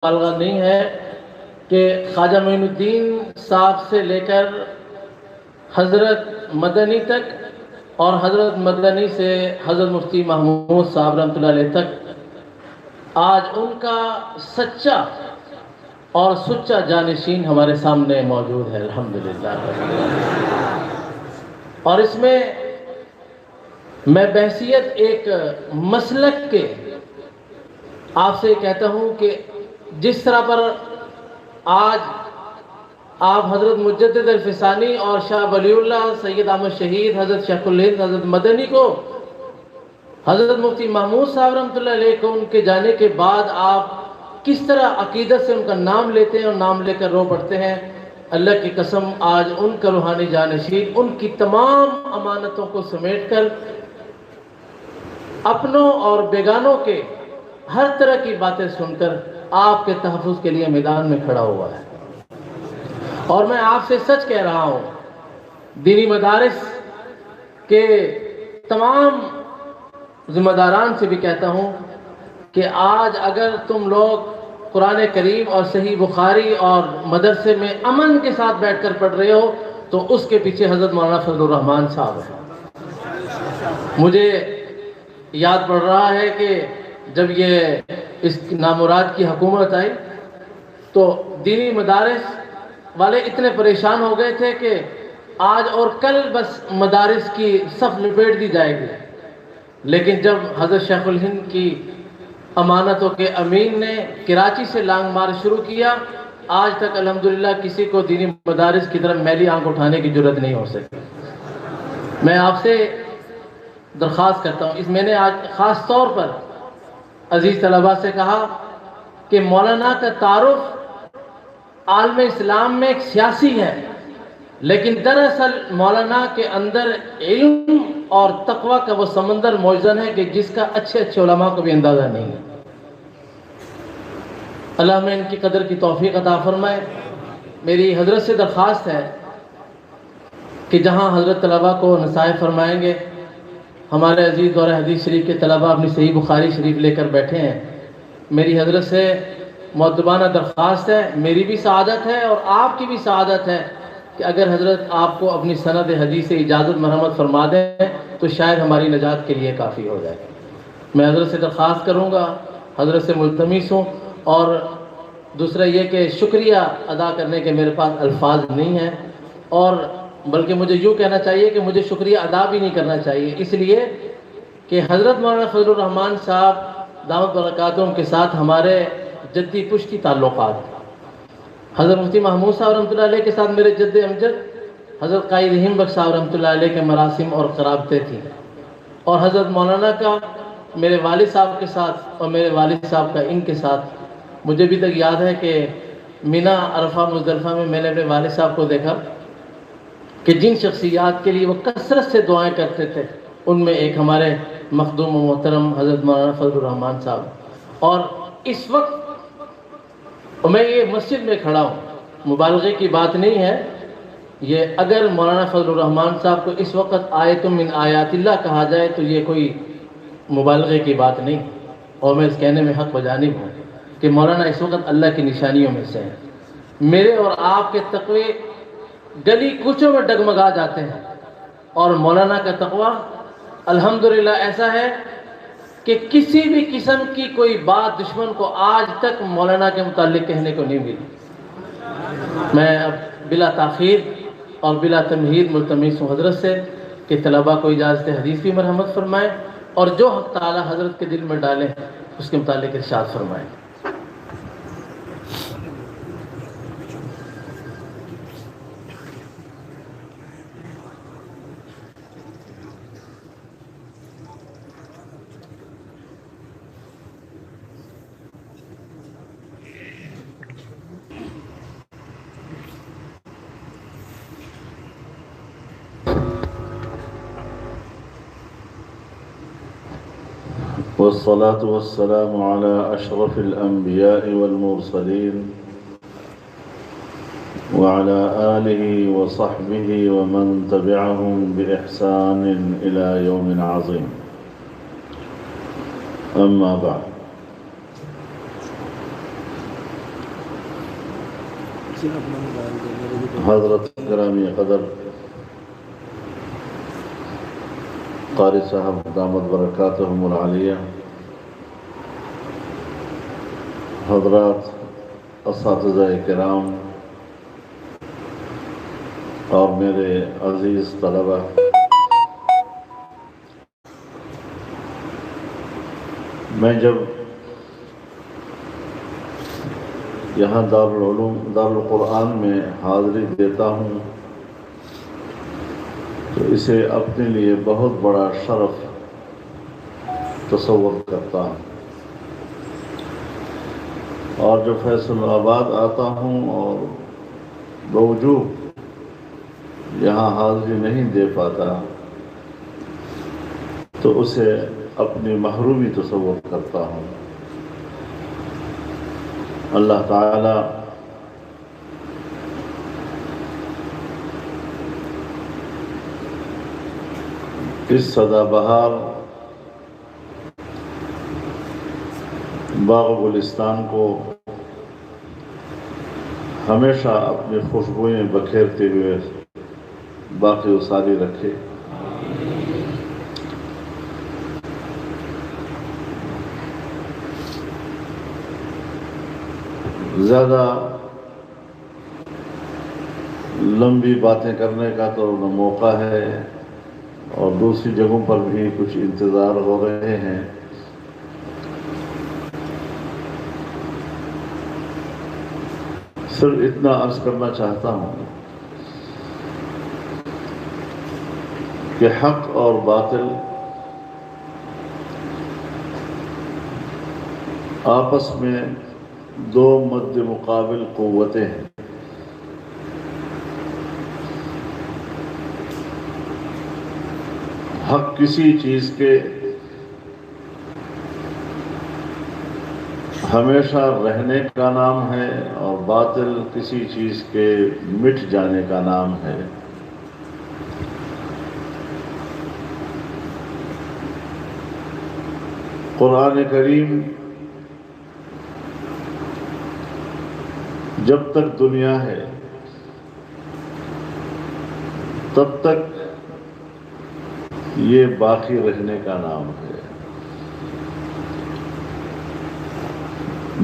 مبالغہ نہیں ہے کہ خواجہ معین الدین صاحب سے لے کر حضرت مدنی تک اور حضرت مدنی سے حضرت مفتی محمود صاحب رحمۃ اللہ علیہ تک آج ان کا سچا اور سچا جانشین ہمارے سامنے موجود ہے الحمدللہ۔ اور اس میں بحیثیت ایک مسلک کے آپ سے کہتا ہوں کہ جس طرح پر آج آپ حضرت مجدد الفسانی اور شاہ ولی اللہ سید احمد شہید حضرت شیخ الہند حضرت مدنی کو حضرت مفتی محمود صاحب رحمۃ اللہ علیہ کو ان کے جانے کے بعد آپ کس طرح عقیدت سے ان کا نام لیتے ہیں اور نام لے کر رو پڑتے ہیں، اللہ کی قسم آج ان کا روحانی جانشین ان کی تمام امانتوں کو سمیٹ کر اپنوں اور بیگانوں کے ہر طرح کی باتیں سن کر آپ کے تحفظ کے لیے میدان میں کھڑا ہوا ہے۔ اور میں آپ سے سچ کہہ رہا ہوں، دینی مدارس کے تمام ذمہ داران سے بھی کہتا ہوں کہ آج اگر تم لوگ قرآن کریم اور صحیح بخاری اور مدرسے میں امن کے ساتھ بیٹھ کر پڑھ رہے ہو تو اس کے پیچھے حضرت مولانا فضل الرحمان صاحب ہیں۔ مجھے یاد پڑ رہا ہے کہ جب یہ اس نامراد کی حکومت آئی تو دینی مدارس والے اتنے پریشان ہو گئے تھے کہ آج اور کل بس مدارس کی صف لپیٹ دی جائے گی، لیکن جب حضرت شیخ الہند کی امانتوں کے امین نے کراچی سے لانگ مارچ شروع کیا، آج تک الحمدللہ کسی کو دینی مدارس کی طرف میلی آنکھ اٹھانے کی جرت نہیں ہو سکی۔ میں آپ سے درخواست کرتا ہوں، میں نے آج خاص طور پر عزیز طلباء سے کہا کہ مولانا کا تعارف عالم اسلام میں ایک سیاسی ہے، لیکن دراصل مولانا کے اندر علم اور تقوی کا وہ سمندر موجود ہے کہ جس کا اچھے علماء کو بھی اندازہ نہیں ہے۔ اللہ میں ان کی قدر کی توفیق عطا فرمائے۔ میری حضرت سے درخواست ہے کہ جہاں حضرت طلباء کو نصائح فرمائیں گے، ہمارے عزیز دور حدیث شریف کے طلباء اپنی صحیح بخاری شریف لے کر بیٹھے ہیں، میری حضرت سے مؤدبانہ درخواست ہے، میری بھی سعادت ہے اور آپ کی بھی سعادت ہے کہ اگر حضرت آپ کو اپنی سند حدیث سے اجازت مرحمت فرما دیں تو شاید ہماری نجات کے لیے کافی ہو جائے۔ میں حضرت سے درخواست کروں گا، حضرت سے ملتمس ہوں، اور دوسرا یہ کہ شکریہ ادا کرنے کے میرے پاس الفاظ نہیں ہیں، اور بلکہ مجھے یوں کہنا چاہیے کہ مجھے شکریہ ادا بھی نہیں کرنا چاہیے، اس لیے کہ حضرت مولانا فضل الرحمان صاحب دامت برکاتہم کے ساتھ ہمارے جدی پشتی تعلقات، حضرت مفتی محمود صاحب رحمۃ اللہ علیہ کے ساتھ میرے جد امجد حضرت قائد رحیم بخش صاحب رحمۃ اللہ علیہ کے مراسم اور قرابتیں تھیں، اور حضرت مولانا کا میرے والد صاحب کے ساتھ اور میرے والد صاحب کا ان کے ساتھ مجھے بھی تک یاد ہے کہ مینا عرفہ مزدلفہ میں میں نے اپنے والد صاحب کو دیکھا کہ جن شخصیات کے لیے وہ کثرت سے دعائیں کرتے تھے ان میں ایک ہمارے مخدوم و محترم حضرت مولانا فضل الرحمان صاحب۔ اور اس وقت میں یہ مسجد میں کھڑا ہوں، مبالغے کی بات نہیں ہے یہ، اگر مولانا فضل الرحمان صاحب کو اس وقت آیت من آیات اللہ کہا جائے تو یہ کوئی مبالغے کی بات نہیں، اور میں اس کہنے میں حق بجانب ہوں کہ مولانا اس وقت اللہ کی نشانیوں میں سے ہیں۔ میرے اور آپ کے تقوی گلی کوچوں میں ڈگمگا جاتے ہیں، اور مولانا کا تقوی الحمدللہ ایسا ہے کہ کسی بھی قسم کی کوئی بات دشمن کو آج تک مولانا کے متعلق کہنے کو نہیں ملی۔ میں اب بلا تاخیر اور بلا تمہید ملتمس ہوں حضرت سے کہ طلباء کو اجازت حدیث بھی مرحمت فرمائیں، اور جو حق تعالی حضرت کے دل میں ڈالیں اس کے متعلق ارشاد فرمائیں۔ والصلاة والسلام على أشرف الأنبياء والمرسلين وعلى آله وصحبه ومن تبعهم بإحسان إلى يوم عظيم، أما بعد، حضرت گرامی قدر قاری صاحب دامت برکاتہم العالیہ، حضرات اساتذہ کرام اور میرے عزیز طلبہ، میں جب یہاں دارالقرآن میں حاضری دیتا ہوں تو اسے اپنے لیے بہت بڑا شرف تصور کرتا ہوں، اور جو فیصل آباد آتا ہوں اور باوجود یہاں حاضری نہیں دے پاتا تو اسے اپنی محرومی تصور کرتا ہوں۔ اللہ تعالی اس سدا بہار باغ گلستان کو ہمیشہ اپنی خوشبوئیں بکھیرتے ہوئے باقی و ساری رکھے۔ زیادہ لمبی باتیں کرنے کا تو نہ موقع ہے، اور دوسری جگہوں پر بھی کچھ انتظار ہو رہے ہیں۔ صرف اتنا عرض کرنا چاہتا ہوں کہ حق اور باطل آپس میں دو مد مقابل قوتیں ہیں۔ حق کسی چیز کے ہمیشہ رہنے کا نام ہے، اور باطل کسی چیز کے مٹ جانے کا نام ہے۔ قرآن کریم جب تک دنیا ہے تب تک یہ باقی رہنے کا نام ہے۔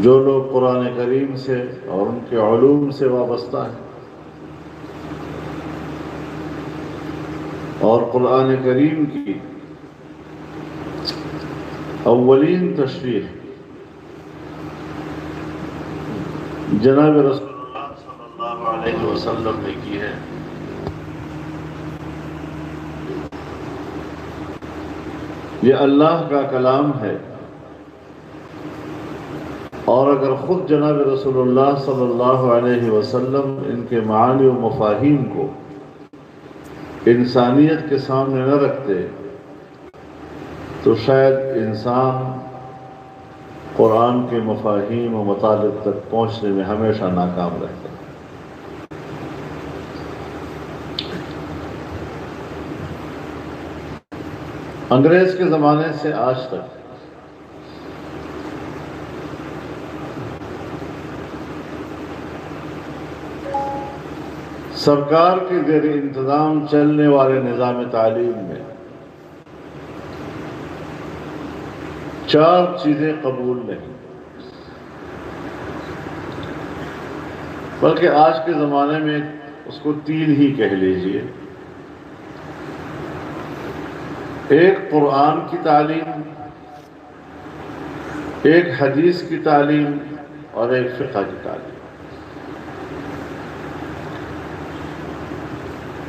جو لوگ قرآن کریم سے اور ان کے علوم سے وابستہ ہیں اور قرآن کریم کی اولین تشریح جناب رسول اللہ صلی اللہ علیہ وسلم نے کی ہے، یہ اللہ کا کلام ہے، اور اگر خود جناب رسول اللہ صلی اللہ علیہ وسلم ان کے معانی و مفاہیم کو انسانیت کے سامنے نہ رکھتے تو شاید انسان قرآن کے مفاہیم و مطالب تک پہنچنے میں ہمیشہ ناکام رہتا ہے۔ انگریز کے زمانے سے آج تک سرکار کے زیر انتظام چلنے والے نظام تعلیم میں چار چیزیں قبول نہیں، بلکہ آج کے زمانے میں اس کو تین ہی کہہ لیجئے۔ ایک قرآن کی تعلیم، ایک حدیث کی تعلیم، اور ایک فقہ کی تعلیم۔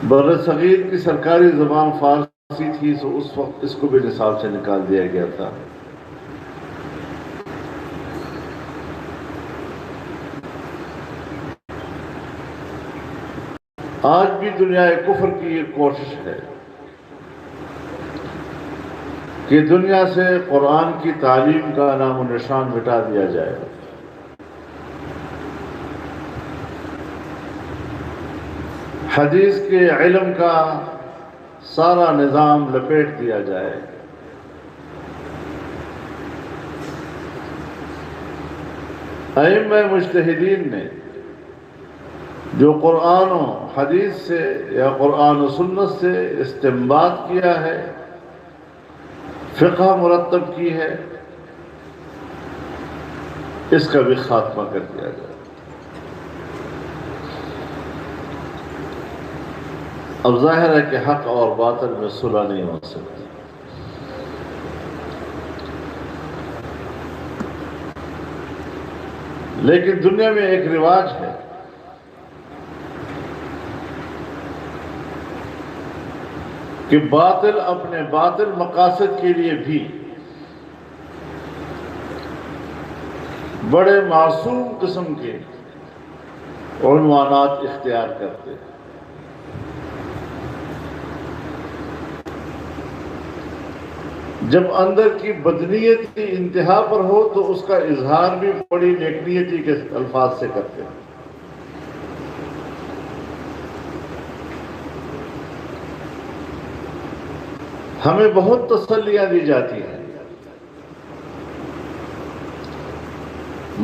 بر صغیر کی سرکاری زبان فارسی تھی، تو اس وقت اس کو بھی نصاب سے نکال دیا گیا تھا۔ آج بھی دنیا کفر کی یہ کوشش ہے کہ دنیا سے قرآن کی تعلیم کا نام و نشان مٹا دیا جائے، حدیث کے علم کا سارا نظام لپیٹ دیا جائے، ائمہ مجتہدین نے جو قرآن و حدیث سے یا قرآن و سنت سے استنباط کیا ہے، فقہ مرتب کی ہے، اس کا بھی خاتمہ کر دیا جائے۔ اب ظاہر ہے کہ حق اور باطل میں صلح نہیں ہو سکتی، لیکن دنیا میں ایک رواج ہے کہ باطل اپنے باطل مقاصد کے لیے بھی بڑے معصوم قسم کے عنوانات اختیار کرتے ہیں۔ جب اندر کی بدنیت کی انتہا پر ہو تو اس کا اظہار بھی بڑی نیکنیتی کے الفاظ سے کرتے ہیں۔ ہمیں بہت تسلیاں دی جاتی ہیں،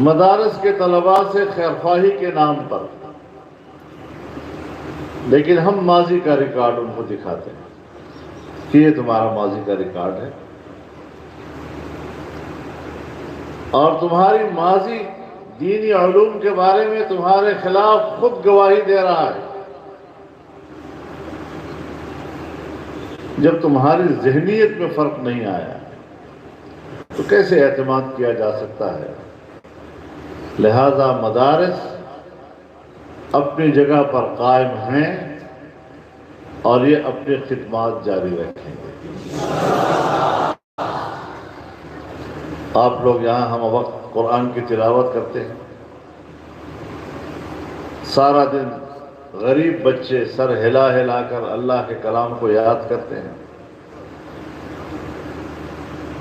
مدارس کے طلباء سے خیرخواہی کے نام پر، لیکن ہم ماضی کا ریکارڈ ان کو دکھاتے ہیں کہ یہ تمہارا ماضی کا ریکارڈ ہے، اور تمہاری ماضی دینی علوم کے بارے میں تمہارے خلاف خود گواہی دے رہا ہے۔ جب تمہاری ذہنیت میں فرق نہیں آیا تو کیسے اعتماد کیا جا سکتا ہے؟ لہذا مدارس اپنی جگہ پر قائم ہیں اور یہ اپنی خدمات جاری رکھیں گے۔ آپ لوگ یہاں ہم وقت قرآن کی تلاوت کرتے ہیں، سارا دن غریب بچے سر ہلا ہلا کر اللہ کے کلام کو یاد کرتے ہیں،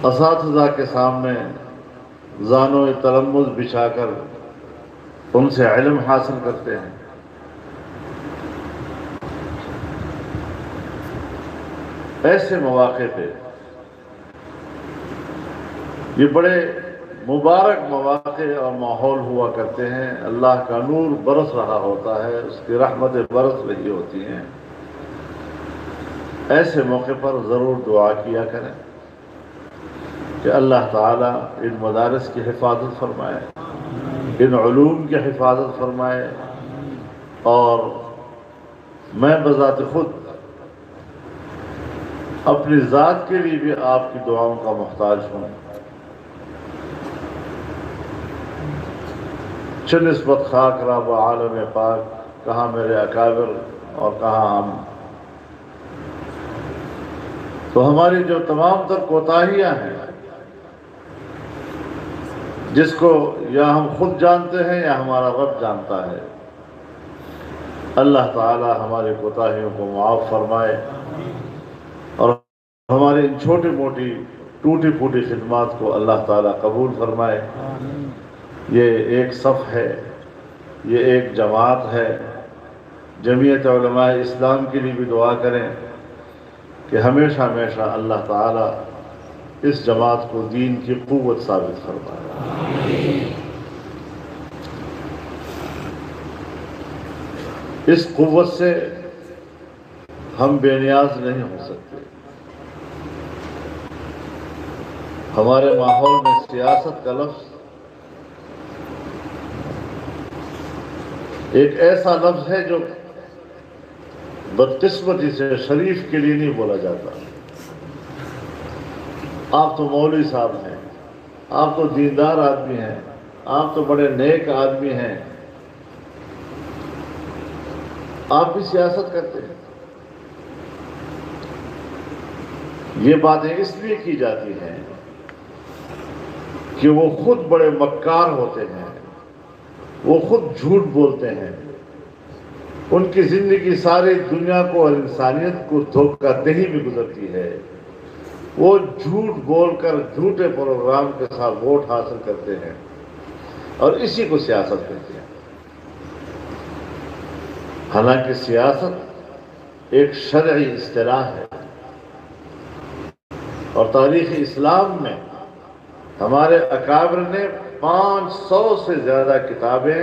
اساتذہ کے سامنے زانو تلمذ بچھا کر ان سے علم حاصل کرتے ہیں۔ ایسے مواقع پہ یہ بڑے مبارک مواقع اور ماحول ہوا کرتے ہیں، اللہ کا نور برس رہا ہوتا ہے، اس کی رحمتیں برس رہی ہوتی ہیں۔ ایسے موقع پر ضرور دعا کیا کریں کہ اللہ تعالیٰ ان مدارس کی حفاظت فرمائے، ان علوم کی حفاظت فرمائے، اور میں بذات خود اپنی ذات کے لیے بھی آپ کی دعاؤں کا محتاج ہوں۔ چہ نسبت خاک را با عالم پاک، کہاں میرے اکابر اور کہاں ہم۔ تو ہماری جو تمام تر کوتاہیاں ہیں، جس کو یا ہم خود جانتے ہیں یا ہمارا رب جانتا ہے، اللہ تعالی ہماری کوتاہیوں کو معاف فرمائے اور ہماری ان چھوٹی موٹی ٹوٹی پھوٹی خدمات کو اللہ تعالی قبول فرمائے۔ یہ ایک صف ہے، یہ ایک جماعت ہے۔ جمعیت علماء اسلام کے لیے بھی دعا کریں کہ ہمیشہ ہمیشہ اللہ تعالی اس جماعت کو دین کی قوت ثابت فرمائے۔ اس قوت سے ہم بے نیاز نہیں ہو سکتے۔ ہمارے ماحول میں سیاست کا لفظ ایک ایسا لفظ ہے جو بدقسمتی سے شریف کے لیے نہیں بولا جاتا۔ آپ تو مولوی صاحب ہیں، آپ تو دیندار آدمی ہیں، آپ تو بڑے نیک آدمی ہیں، آپ بھی سیاست کرتے ہیں۔ یہ باتیں اس لیے کی جاتی ہیں کہ وہ خود بڑے مکار ہوتے ہیں، وہ خود جھوٹ بولتے ہیں، ان کی زندگی ساری دنیا کو اور انسانیت کو دھوکہ دہی میں گزرتی ہے۔ وہ جھوٹ بول کر جھوٹے پروگرام کے ساتھ ووٹ حاصل کرتے ہیں اور اسی کو سیاست کہتے ہیں۔ حالانکہ سیاست ایک شرعی اصطلاح ہے، اور تاریخ اسلام میں ہمارے اکابر نے 500 سے زیادہ کتابیں